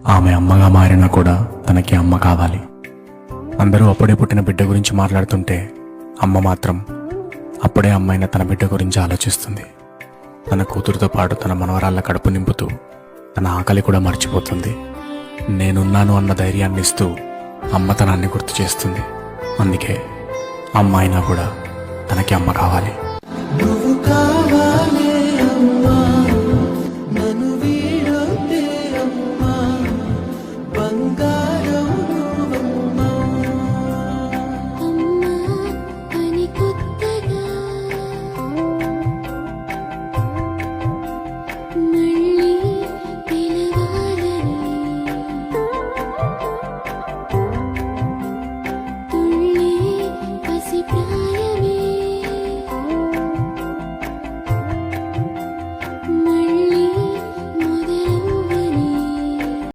ఆమె అమ్మగా మారినా కూడా తనకి అమ్మ కావాలి. అందరూ అప్పుడే పుట్టిన బిడ్డ గురించి మాట్లాడుతుంటే అమ్మ మాత్రం అప్పుడే అమ్మైన తన బిడ్డ గురించి ఆలోచిస్తుంది. తన కూతురుతో పాటు తన మనవరాళ్ళ కడుపు నింపుతూ తన ఆకలి కూడా మర్చిపోతుంది. నేనున్నాను అన్న ధైర్యాన్ని ఇస్తూ అమ్మతనాన్ని గుర్తు చేస్తుంది. అందుకే అమ్మ అయినా కూడా తనకి అమ్మ కావాలి.